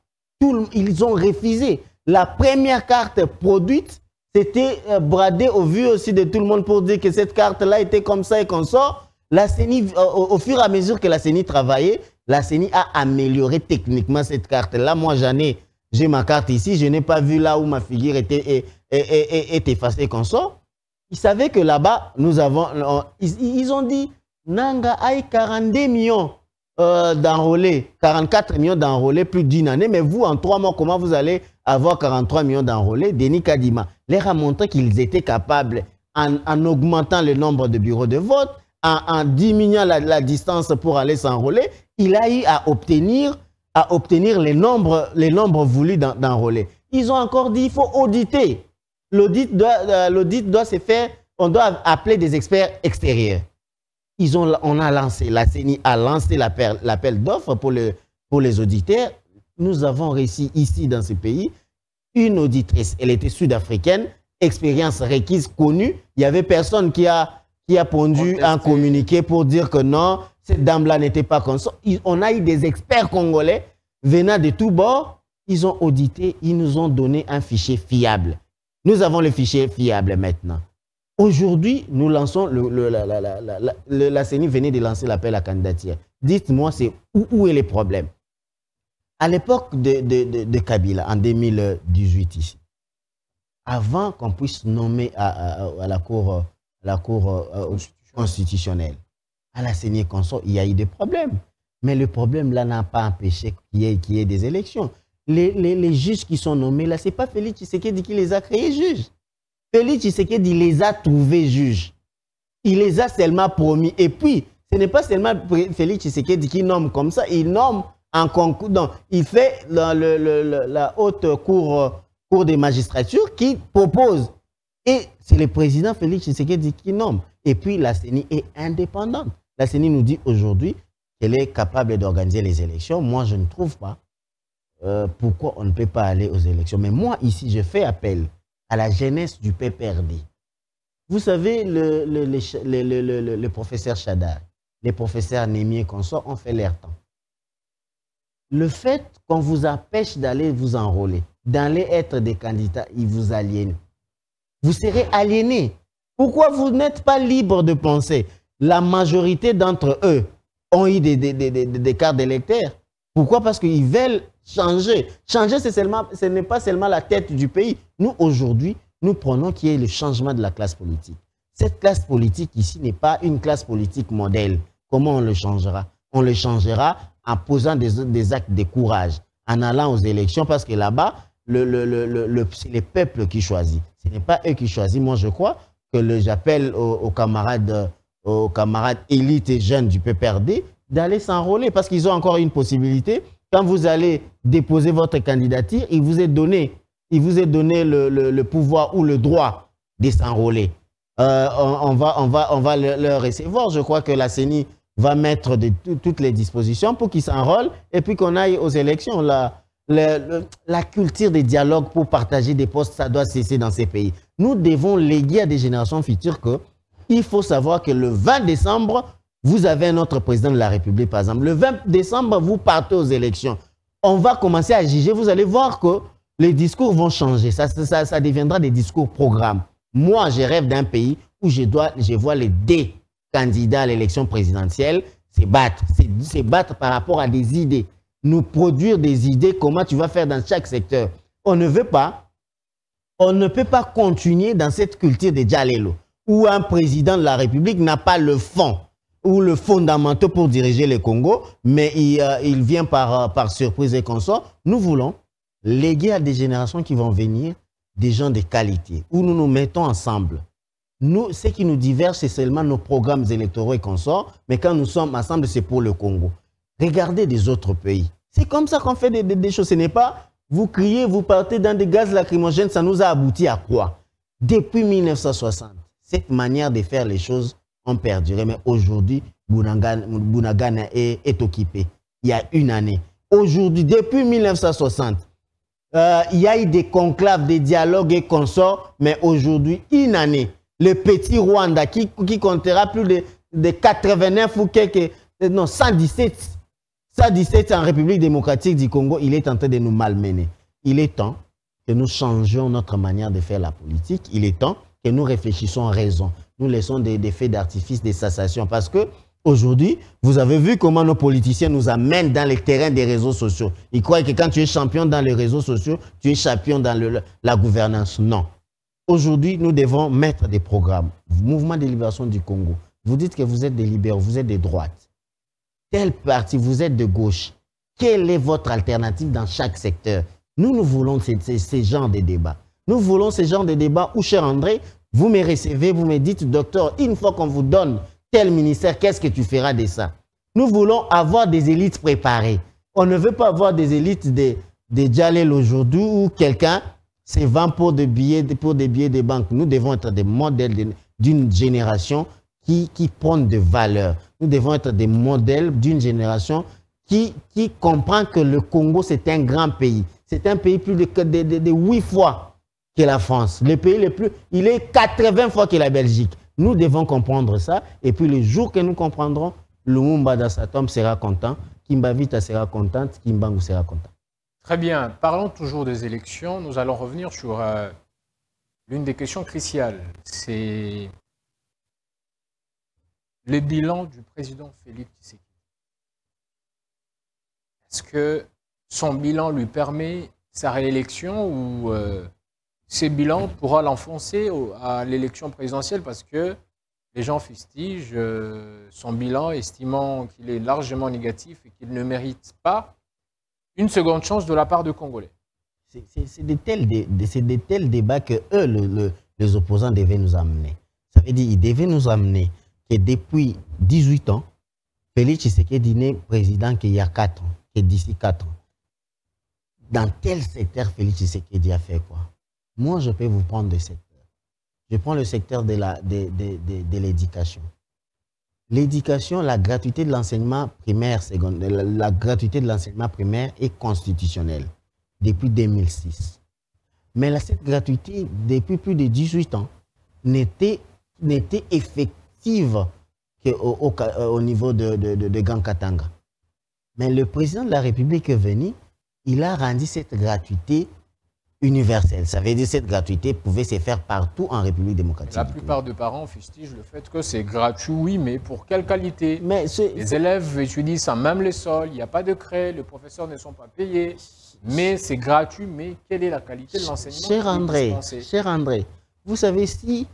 ils ont refusé. La première carte produite, c'était bradé au vu aussi de tout le monde pour dire que cette carte-là était comme ça et qu'on sort. La CENI, au fur et à mesure que la CENI travaillait, la CENI a amélioré techniquement cette carte-là. Moi, j'ai ma carte ici, je n'ai pas vu là où ma figure était effacée qu'on sort. Ils savaient que là-bas, ils ont dit, Nanga a 42 millions d'enrôlés, 44 millions d'enrôlés plus d'une année, mais vous, en 3 mois, comment vous allez avoir 43 millions d'enrôlés? Denis Kadima leur a montré qu'ils étaient capables, en augmentant le nombre de bureaux de vote, en diminuant la distance pour aller s'enrôler, il a eu à obtenir les nombres voulus d'enrôler. Ils ont encore dit qu'il faut auditer. L'audit doit se faire, on doit appeler des experts extérieurs. La CENI a lancé l'appel d'offres pour pour les auditeurs, nous avons réussi ici dans ce pays une auditrice. Elle était sud-africaine, expérience requise, connue. Il n'y avait personne qui a pondu un communiqué pour dire que non, cette dame-là n'était pas comme ça. On a eu des experts congolais venant de tous bords. Ils ont audité, ils nous ont donné un fichier fiable. Nous avons le fichier fiable maintenant. Aujourd'hui, nous lançons, la CENI venait de lancer l'appel à candidature. Dites-moi, c'est où est le problème? À l'époque de Kabila, en 2018 ici, avant qu'on puisse nommer à la Cour constitutionnelle, à la CENI consort, il y a eu des problèmes. Mais le problème là n'a pas empêché qu'il y ait des élections. Les juges qui sont nommés là, ce n'est pas Félix Tshisekedi qui les a créés juges. Félix Tshisekedi les a trouvés juges. Il les a seulement promis. Et puis, ce n'est pas seulement Félix Tshisekedi qui nomme comme ça, il nomme en concours. Donc, il fait la haute cour des magistratures qui propose. Et c'est le président Félix Tshisekedi qui nomme. Et puis, la CENI est indépendante. La CENI nous dit aujourd'hui qu'elle est capable d'organiser les élections. Moi, je ne trouve pas pourquoi on ne peut pas aller aux élections. Mais moi, ici, je fais appel à la jeunesse du PPRD. Vous savez, le professeur Chadar, les professeurs Némi et consorts ont fait leur temps. Le fait qu'on vous empêche d'aller vous enrôler, d'aller être des candidats, ils vous aliènent. Vous serez aliénés. Pourquoi vous n'êtes pas libre de penser? La majorité d'entre eux ont eu des cartes d'électeurs. Pourquoi? Parce qu'ils veulent changer. Changer, ce n'est pas seulement la tête du pays. Nous, aujourd'hui, nous prenons qu'il y ait le changement de la classe politique. Cette classe politique ici n'est pas une classe politique modèle. Comment on le changera? On le changera en posant des actes de courage, en allant aux élections, parce que là-bas, c'est le peuple qui choisit. Ce n'est pas eux qui choisissent. Moi, je crois que j'appelle aux camarades élites et jeunes du PPRD d'aller s'enrôler, parce qu'ils ont encore une possibilité. Quand vous allez déposer votre candidature, il vous est donné le pouvoir ou le droit de s'enrôler. On va le recevoir. Je crois que la CENI va mettre toutes les dispositions pour qu'ils s'enrôlent et puis qu'on aille aux élections. La culture des dialogues pour partager des postes, ça doit cesser dans ces pays. Nous devons léguer à des générations futures qu'il faut savoir que le 20 décembre, vous avez un autre président de la République, par exemple. Le 20 décembre, vous partez aux élections. On va commencer à juger. Vous allez voir que les discours vont changer. Ça deviendra des discours programmes. Moi, je rêve d'un pays où je vois les deux candidats à l'élection présidentielle se battre par rapport à des idées. Nous produire des idées, comment tu vas faire dans chaque secteur. On ne peut pas continuer dans cette culture de Djalelo, où un président de la République n'a pas le fond ou le fondamental pour diriger le Congo, mais il vient par surprise et consort. Nous voulons léguer à des générations qui vont venir des gens de qualité, où nous nous mettons ensemble. Nous, ce qui nous diverge, c'est seulement nos programmes électoraux et consorts, mais quand nous sommes ensemble, c'est pour le Congo. Regardez des autres pays. C'est comme ça qu'on fait des choses. Ce n'est pas, vous criez, vous partez dans des gaz lacrymogènes, ça nous a abouti à quoi? Depuis 1960, cette manière de faire les choses ont perduré, mais aujourd'hui, Bunagana est occupé. Il y a une année. Aujourd'hui, depuis 1960, il y a eu des conclaves, des dialogues et consorts, mais aujourd'hui, une année, le petit Rwanda qui comptera plus de 89 ou quelques, non, 117 en République démocratique du Congo, il est en train de nous malmener. Il est temps que nous changions notre manière de faire la politique. Il est temps que nous réfléchissions en raison. Nous laissons des faits d'artifice, des sensations. Parce que aujourd'hui, vous avez vu comment nos politiciens nous amènent dans les terrains des réseaux sociaux. Ils croient que quand tu es champion dans les réseaux sociaux, tu es champion dans la gouvernance. Non. Aujourd'hui, nous devons mettre des programmes. Mouvement de libération du Congo. Vous dites que vous êtes des libéraux, vous êtes de droite. Tel parti, vous êtes de gauche. Quelle est votre alternative dans chaque secteur? Nous voulons ces genres de débats. Nous voulons ces genres de débats où, cher André, vous me recevez, vous me dites, docteur, une fois qu'on vous donne tel ministère, qu'est-ce que tu feras de ça? Nous voulons avoir des élites préparées. On ne veut pas avoir des élites de Djalel aujourd'hui où quelqu'un se vend pour des billets de banque. Nous devons être des modèles d'une génération qui prennent de valeur. Nous devons être des modèles d'une génération qui comprend que le Congo, c'est un grand pays. C'est un pays plus de 8 fois que la France. Le pays le plus, il est 80 fois que la Belgique. Nous devons comprendre ça. Et puis le jour que nous comprendrons, Lumumba dans sa tombe sera content, Kimba Vita sera contente, Kimbangu sera content. Très bien. Parlons toujours des élections. Nous allons revenir sur l'une des questions cruciales. C'est le bilan du président Félix Tshisekedi. Est-ce que son bilan lui permet sa réélection ou ce bilan pourra l'enfoncer à l'élection présidentielle parce que les gens fustigent son bilan, estimant qu'il est largement négatif et qu'il ne mérite pas une seconde chance de la part de Congolais? C'est de tels débats que eux, les opposants, devaient nous amener. Ça veut dire qu'ils devaient nous amener que depuis 18 ans, Félix Tshisekedi n'est président qu'il y a 4 ans, que d'ici 4 ans. Dans quel secteur Félix Tshisekedi a fait quoi? Moi, je peux vous prendre des secteurs. Je prends le secteur de l'éducation. L'éducation, la gratuité de l'enseignement primaire, la gratuité de l'enseignement primaire est constitutionnelle depuis 2006. Mais cette gratuité, depuis plus de 18 ans, n'était effective qu'au niveau de Grand Katanga. Mais le président de la République est venu, il a rendu cette gratuité universelle. Ça veut dire que cette gratuité pouvait se faire partout en République démocratique. La plupart des parents fustigent le fait que c'est gratuit, oui, mais pour quelle qualité? Les élèves étudient sans même les sols, il n'y a pas de craie, les professeurs ne sont pas payés, mais c'est gratuit, mais quelle est la qualité de l'enseignement? Cher André, vous savez, si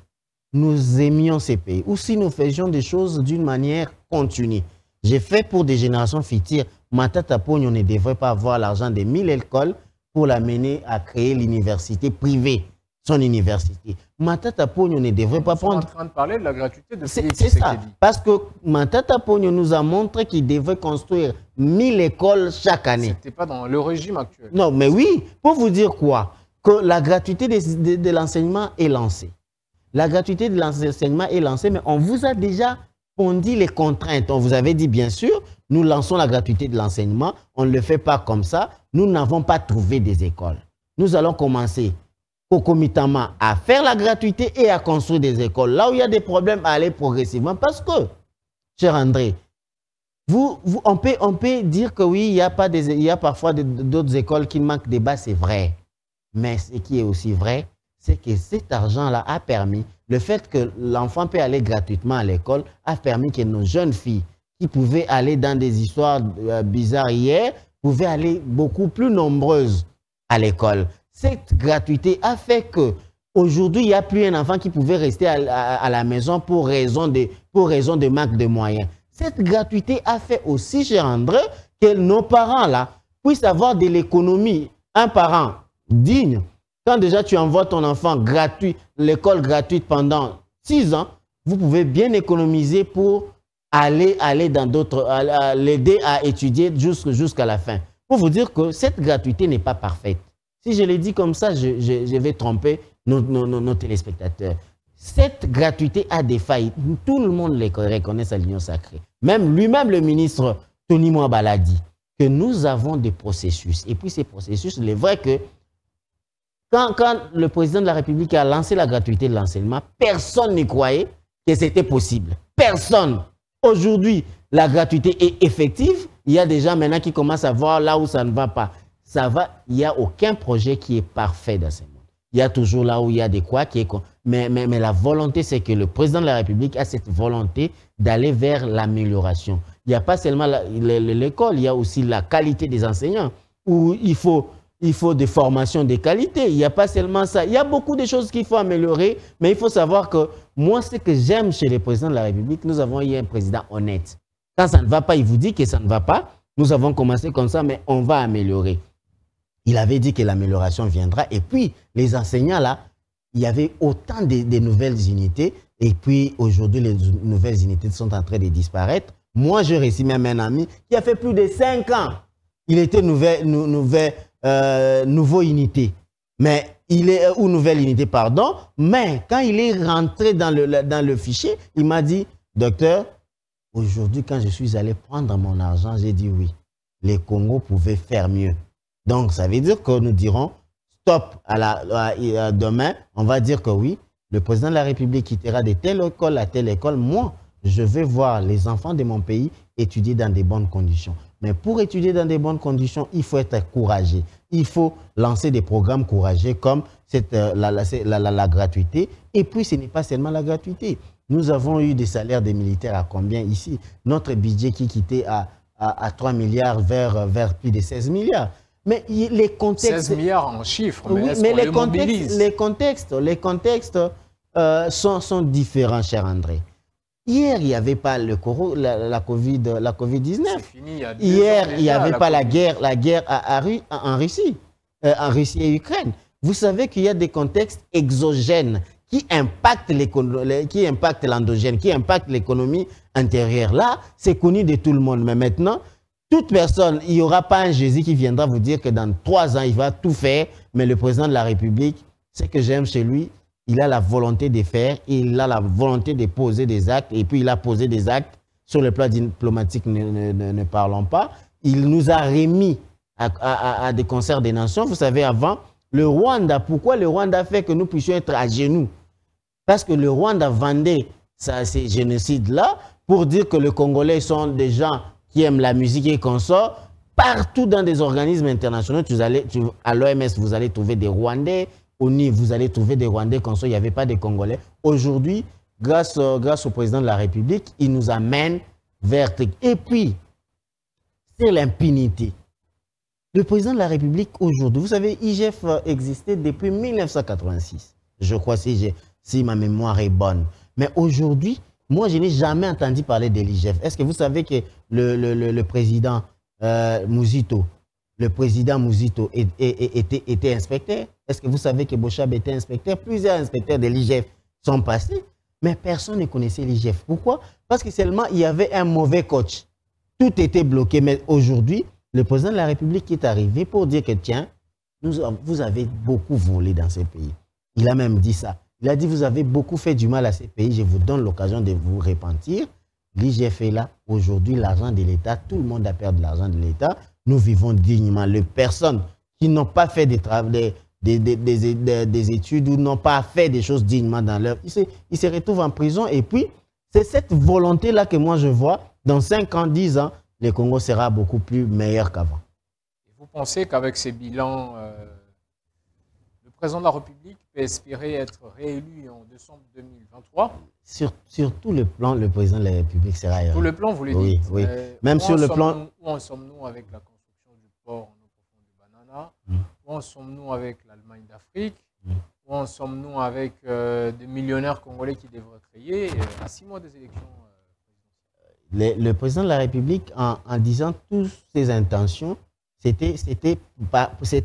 nous aimions ces pays, ou si nous faisions des choses d'une manière continue, j'ai fait pour des générations futures, Matata Pogno ne devrait pas avoir l'argent de 1000 écoles pour l'amener à créer l'université privée, son université. Matata Pogno ne devrait pas prendre... On est en train de parler de la gratuité de Félix Tshisekedi. C'est ça, parce que Matata Pogno nous a montré qu'il devrait construire 1000 écoles chaque année. Ce n'était pas dans le régime actuel. Non, mais oui, pour vous dire quoi? Que la gratuité de l'enseignement est lancée. La gratuité de l'enseignement est lancée, mais on vous a déjà pondu les contraintes. On vous avait dit, bien sûr, nous lançons la gratuité de l'enseignement, on ne le fait pas comme ça, nous n'avons pas trouvé des écoles. Nous allons commencer concomitamment à faire la gratuité et à construire des écoles. Là où il y a des problèmes, à aller progressivement. Parce que, cher André, on peut dire que oui, il y a parfois d'autres écoles qui manquent de bas, c'est vrai. Mais ce qui est aussi vrai, c'est que cet argent-là a permis, le fait que l'enfant peut aller gratuitement à l'école, a permis que nos jeunes filles qui pouvaient aller dans des histoires bizarres hier, pouvaient aller beaucoup plus nombreuses à l'école. Cette gratuité a fait que aujourd'hui, il n'y a plus un enfant qui pouvait rester à la maison pour raison de manque de moyens. Cette gratuité a fait aussi, cher André, que nos parents là puissent avoir de l'économie. Un parent digne, quand déjà tu envoies ton enfant gratuit, l'école gratuite pendant 6 ans, vous pouvez bien économiser pour aller dans d'autres, l'aider à étudier jusqu'à la fin. Pour vous dire que cette gratuité n'est pas parfaite. Si je l'ai dit comme ça, je vais tromper nos téléspectateurs. Cette gratuité a des failles. Tout le monde les reconnaît à l'Union sacrée. Même lui-même, le ministre Tony Mwabala dit que nous avons des processus. Et puis ces processus, il est vrai que quand le président de la République a lancé la gratuité de l'enseignement, personne ne croyait que c'était possible. Personne. Aujourd'hui, la gratuité est effective. Il y a des gens maintenant qui commencent à voir là où ça ne va pas. Ça va, il n'y a aucun projet qui est parfait dans ce monde. Il y a toujours là où il y a des quoi qui est... Mais la volonté, c'est que le président de la République a cette volonté d'aller vers l'amélioration. Il n'y a pas seulement l'école, il y a aussi la qualité des enseignants, où il faut des formations de qualité. Il n'y a pas seulement ça. Il y a beaucoup de choses qu'il faut améliorer, mais il faut savoir que moi, ce que j'aime chez le président de la République, nous avons eu un président honnête. Quand ça ne va pas, il vous dit que ça ne va pas. Nous avons commencé comme ça, mais on va améliorer. Il avait dit que l'amélioration viendra. Et puis, les enseignants, là, il y avait autant de nouvelles unités. Et puis, aujourd'hui, les nouvelles unités sont en train de disparaître. Moi, j'ai reçu même un ami qui a fait plus de 5 ans. Il était nouveau unité. Mais il est, ou nouvelle unité, pardon. Mais quand il est rentré dans le fichier, il m'a dit, docteur, aujourd'hui, quand je suis allé prendre mon argent, j'ai dit oui. les Congos pouvaient faire mieux. Donc, ça veut dire que nous dirons stop demain. On va dire que oui, le président de la République quittera de telle école à telle école. Moi, je vais voir les enfants de mon pays étudier dans de bonnes conditions. Mais pour étudier dans de bonnes conditions, il faut être courageux. Il faut lancer des programmes courageux comme la gratuité. Et puis, ce n'est pas seulement la gratuité. Nous avons eu des salaires des militaires à combien ici? Notre budget qui quittait à 3 milliards vers plus de 16 milliards. Mais les contextes... 16 milliards en chiffres, mais, oui, mais les contextes sont différents, cher André. Hier, il n'y avait pas la COVID-19. Hier, il n'y avait pas la guerre en Russie et Ukraine. Vous savez qu'il y a des contextes exogènes qui impactent l'endogène, qui impactent l'économie intérieure. Là, c'est connu de tout le monde. Mais maintenant, toute personne, il n'y aura pas un Jésus qui viendra vous dire que dans 3 ans, il va tout faire. Mais le président de la République, ce que j'aime chez lui, il a la volonté de faire, il a la volonté de poser des actes, et puis il a posé des actes. Sur le plan diplomatique, ne parlons pas. Il nous a remis à des concerts des nations. Vous savez, avant, le Rwanda, pourquoi le Rwanda fait que nous puissions être à genoux? Parce que le Rwanda vendait ces génocides-là pour dire que les Congolais sont des gens qui aiment la musique et consorts. Partout dans des organismes internationaux, à l'OMS, vous allez trouver des Rwandais. Au NIV, vous allez trouver des Rwandais consorts. Il n'y avait pas de Congolais. Aujourd'hui, grâce au président de la République, il nous amène vers... Et puis, c'est l'impunité. Le président de la République aujourd'hui, vous savez, IGF existait depuis 1986. Je crois si ma mémoire est bonne. Mais aujourd'hui, moi, je n'ai jamais entendu parler de l'IGF. Est-ce que vous savez que le président Mouzito, était inspecteur? Est-ce que vous savez que Bochab était inspecteur? Plusieurs inspecteurs de l'IGF sont passés, mais personne ne connaissait l'IGF. Pourquoi? Parce que seulement il y avait un mauvais coach. Tout était bloqué. Mais aujourd'hui, le président de la République est arrivé pour dire que tiens, vous avez beaucoup volé dans ces pays. Il a même dit ça. Il a dit, vous avez beaucoup fait du mal à ces pays, je vous donne l'occasion de vous repentir. L'IGF est là. Aujourd'hui, l'argent de l'État, tout le monde a perdu l'argent de l'État. Nous vivons dignement. Les personnes qui n'ont pas fait des études ou n'ont pas fait des choses dignement dans leur... Ils se retrouvent en prison. Et puis, c'est cette volonté-là que moi je vois. Dans 5 ans, 10 ans, le Congo sera beaucoup plus meilleur qu'avant. Vous pensez qu'avec ces bilans, le président de la République peut espérer être réélu en décembre 2023? Sur tout le plan, le président de la République sera réélu. Sur le plan, vous le dites. Oui. Même sur le plan... Où en sommes-nous avec la construction du port en eau profonde du Banana? Où en sommes-nous avec l'Allemagne d'Afrique? Où en sommes-nous avec des millionnaires congolais qui devraient créer à 6 mois des élections présidentielles? Le président de la République, en disant toutes ses intentions, c'était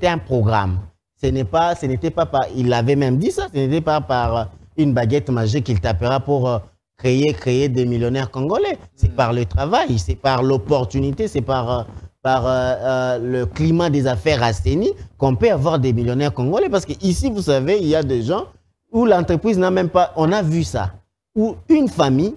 un programme. Ce n'était pas par... Il avait même dit ça, ce n'était pas par une baguette magique qu'il tapera pour créer des millionnaires congolais. C'est par le travail, c'est par l'opportunité, c'est par le climat des affaires assaini qu'on peut avoir des millionnaires congolais. Parce qu'ici, vous savez, il y a des gens où l'entreprise n'a même pas... On a vu ça. Où une famille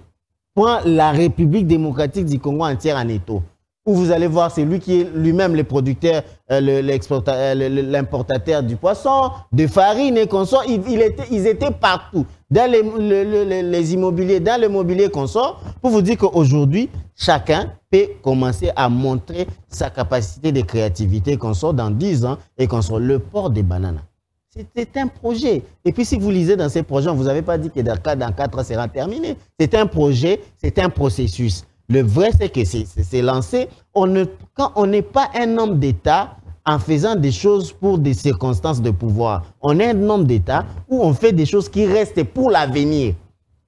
prend la République démocratique du Congo entière en étau. Où vous allez voir, c'est lui qui est lui-même le producteur, l'importateur du poisson, de farine et consort. Ils étaient partout, dans les immobiliers, dans le mobilier consort, pour vous dire qu'aujourd'hui, chacun peut commencer à montrer sa capacité de créativité consort dans 10 ans et consort. Le port des bananes, c'était un projet. Et puis si vous lisez dans ces projets, on ne vous avait pas dit que dans 4 ans, sera terminé. C'est un projet, c'est un processus. Le vrai, c'est que c'est lancé. Quand on n'est pas un homme d'État en faisant des choses pour des circonstances de pouvoir, on est un homme d'État où on fait des choses qui restent pour l'avenir.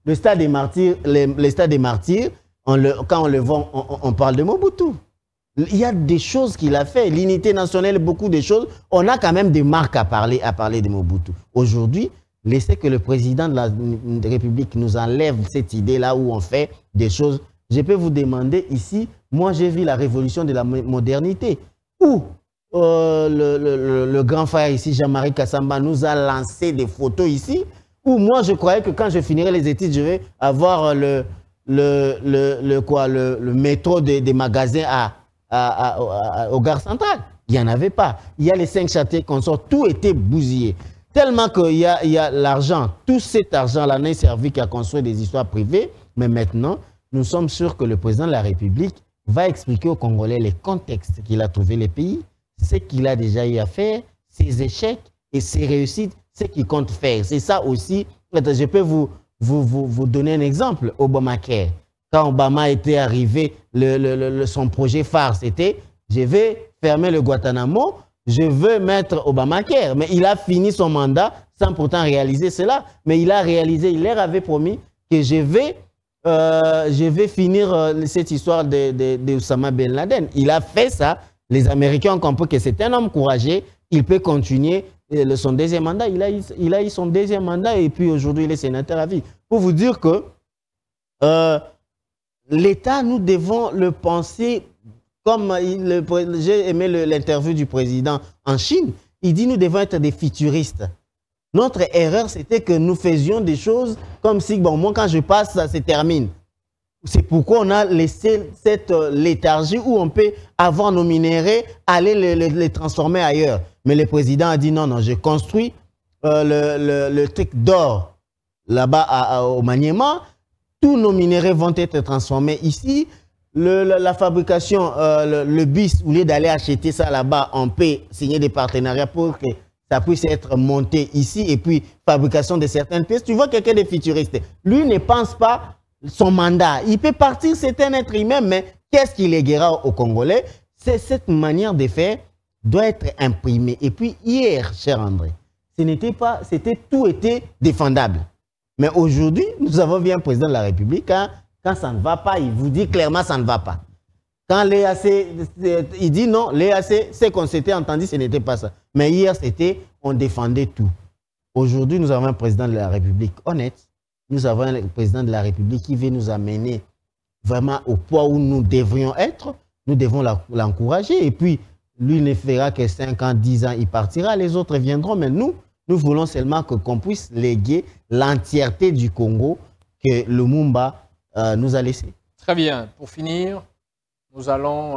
Le stade des martyrs, quand on le vend, on parle de Mobutu. Il y a des choses qu'il a fait, l'unité nationale, beaucoup de choses. On a quand même des marques à parler de Mobutu. Aujourd'hui, laissez que le président de la République nous enlève cette idée-là où on fait des choses. Je peux vous demander ici, moi j'ai vu la révolution de la modernité, où le grand frère ici, Jean-Marie Kassamba, nous a lancé des photos ici, où moi je croyais que quand je finirai les études, je vais avoir le métro des magasins au Gare centrale. Il n'y en avait pas. Il y a les 5 châteaux consorts, tout était bousillé. Tellement qu'il y a l'argent, tout cet argent-là n'a servi qu'à construire des histoires privées. Mais maintenant, nous sommes sûrs que le président de la République va expliquer aux Congolais les contextes qu'il a trouvé les pays, ce qu'il a déjà eu à faire, ses échecs et ses réussites, ce qu'il compte faire. C'est ça aussi. Je peux vous donner un exemple. Obamacare. Quand Obama était arrivé, son projet phare, c'était « Je vais fermer le Guantanamo, je veux mettre Obamacare ». Mais il a fini son mandat sans pourtant réaliser cela. Mais il a réalisé, il leur avait promis que je vais finir cette histoire de Osama Ben Laden. Il a fait ça. Les Américains ont compris que c'est un homme courageux. Il peut continuer son deuxième mandat. Il a eu son deuxième mandat et puis aujourd'hui, il est sénateur à vie. Pour vous dire que l'État, nous devons le penser comme j'ai aimé l'interview du président en Chine. Il dit nous devons être des futuristes. Notre erreur, c'était que nous faisions des choses comme si, bon, moi, quand je passe, ça se termine. C'est pourquoi on a laissé cette léthargie où on peut avoir nos minéraux, aller les transformer ailleurs. Mais le président a dit non, non, je construis le truc d'or là-bas au Maniema. Tous nos minéraux vont être transformés ici. La fabrication, le bus, au lieu d'aller acheter ça là-bas, on peut signer des partenariats pour que ça puisse être monté ici. Et puis, fabrication de certaines pièces. Tu vois quelqu'un de futuriste. Lui ne pense pas son mandat. Il peut partir, c'est un être humain, mais qu'est-ce qu'il léguera aux Congolais? C'est cette manière de faire doit être imprimée. Et puis, hier, cher André, tout était défendable. Mais aujourd'hui, nous avons vu un président de la République, quand ça ne va pas, il vous dit clairement ça ne va pas. Quand l'EAC, il dit non, l'EAC, c'est qu'on s'était entendu, ce n'était pas ça. Mais hier, c'était, on défendait tout. Aujourd'hui, nous avons un président de la République honnête. Nous avons un président de la République qui veut nous amener vraiment au point où nous devrions être. Nous devons l'encourager. Et puis, lui ne fera que 5 ans, 10 ans, il partira. Les autres viendront. Mais nous voulons seulement qu'on puisse léguer l'entièreté du Congo que Lumumba nous a laissé. Très bien. Pour finir, nous allons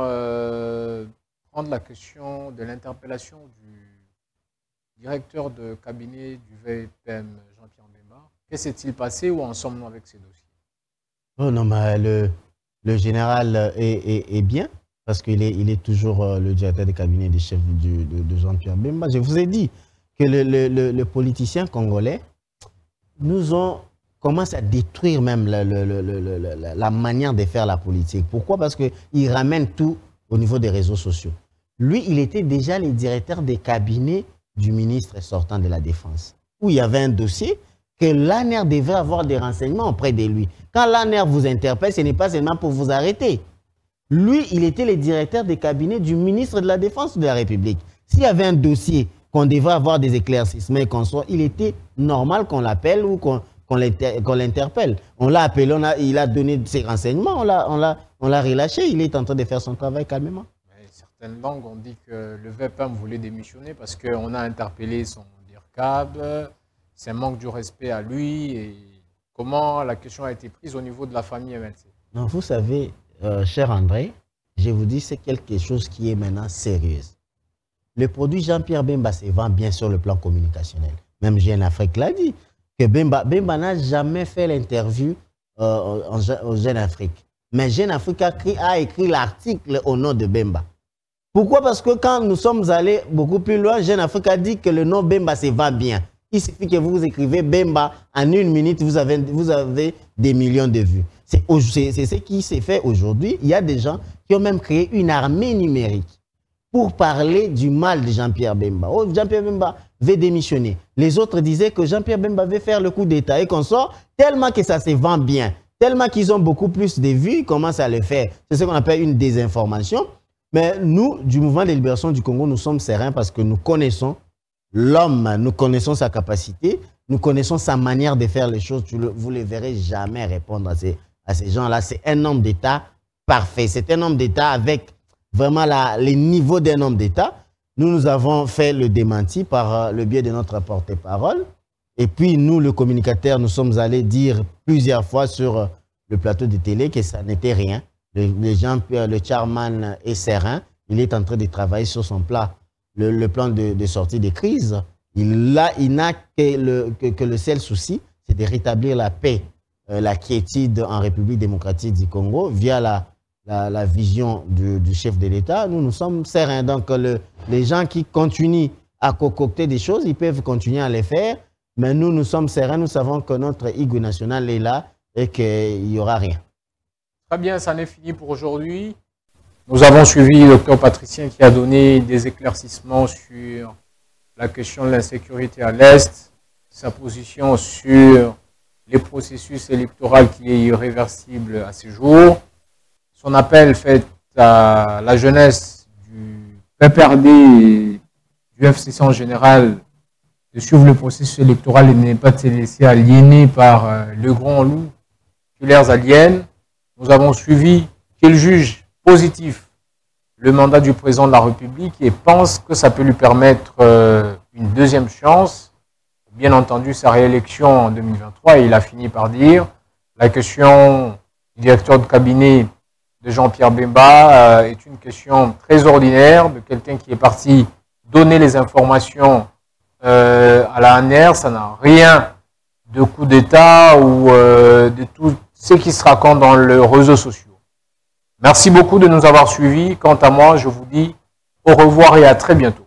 prendre la question de l'interpellation du directeur de cabinet du VPM, Jean-Pierre Bemba. Que s'est-il passé? Où en sommes-nous avec ces dossiers? Oh non, mais le général est bien parce qu'il est toujours le directeur de cabinet des chefs de Jean-Pierre Bemba. Je vous ai dit que le politicien congolais nous ont commencé à détruire même la manière de faire la politique. Pourquoi? Parce qu'il ramène tout au niveau des réseaux sociaux. Lui, il était déjà le directeur des cabinets du ministre sortant de la Défense, où il y avait un dossier que l'ANER devait avoir des renseignements auprès de lui. Quand l'ANER vous interpelle, ce n'est pas seulement pour vous arrêter. Lui, il était le directeur des cabinets du ministre de la Défense de la République. S'il y avait un dossier qu'on devait avoir des éclaircissements et qu'on soit, il était normal qu'on l'appelle ou qu'on l'interpelle. On l'a appelé, il a donné ses renseignements, on l'a relâché, il est en train de faire son travail calmement. Mais certaines langues ont dit que le VPM voulait démissionner parce qu'on a interpellé son DIRCAB, c'est un manque du respect à lui. Et comment la question a été prise au niveau de la famille MLC? Non, vous savez, cher André, je vous dis, c'est quelque chose qui est maintenant sérieux. Le produit Jean-Pierre Bemba se vend bien sur le plan communicationnel. Même Jeune Afrique l'a dit, que Bemba n'a jamais fait l'interview au Jeune Afrique. Mais Jeune Afrique a écrit l'article au nom de Bemba. Pourquoi? Parce que quand nous sommes allés beaucoup plus loin, Jeune Afrique a dit que le nom Bemba se vend bien. Il suffit que vous écrivez Bemba, en 1 minute, vous avez des millions de vues. C'est ce qui s'est fait aujourd'hui. Il y a des gens qui ont même créé une armée numérique pour parler du mal de Jean-Pierre Bemba. Oh, Jean-Pierre Bemba veut démissionner. Les autres disaient que Jean-Pierre Bemba veut faire le coup d'État et qu'on sort tellement que ça se vend bien, tellement qu'ils ont beaucoup plus de vues, ils commencent à le faire. C'est ce qu'on appelle une désinformation. Mais nous, du mouvement de libération du Congo, nous sommes sereins parce que nous connaissons l'homme, nous connaissons sa capacité, nous connaissons sa manière de faire les choses. Vous ne le verrez jamais répondre à ces gens-là. C'est un homme d'État parfait. C'est un homme d'État avec vraiment les niveaux d'un homme d'État. Nous avons fait le démenti par le biais de notre porte-parole. Et puis, nous, le communicateur, nous sommes allés dire plusieurs fois sur le plateau de télé que ça n'était rien. le chairman est serein. Il est en train de travailler sur son plan, le plan de sortie des crises. Il n'a que le seul souci, c'est de rétablir la paix, la quiétude en République démocratique du Congo via la vision du chef de l'État. Nous sommes sereins. Donc, les gens qui continuent à concocter des choses, ils peuvent continuer à les faire. Mais nous sommes sereins. Nous savons que notre Igu national est là et qu'il n'y aura rien. Très bien, ça en est fini pour aujourd'hui. Nous avons suivi le docteur Patricien qui a donné des éclaircissements sur la question de l'insécurité à l'Est, sa position sur les processus électoraux qui est irréversible à ce jour, son appel fait à la jeunesse du PPRD et du FCC en général de suivre le processus électoral et de ne pas se laisser aliéner par le grand loup qui les aliène. Nous avons suivi qu'il juge positif le mandat du président de la République et pense que ça peut lui permettre une deuxième chance. Bien entendu, sa réélection en 2023, et il a fini par dire la question du directeur de cabinet de Jean-Pierre Bemba est une question très ordinaire de quelqu'un qui est parti donner les informations à la ANR. Ça n'a rien de coup d'État ou de tout ce qui se raconte dans les réseaux sociaux. Merci beaucoup de nous avoir suivis. Quant à moi, je vous dis au revoir et à très bientôt.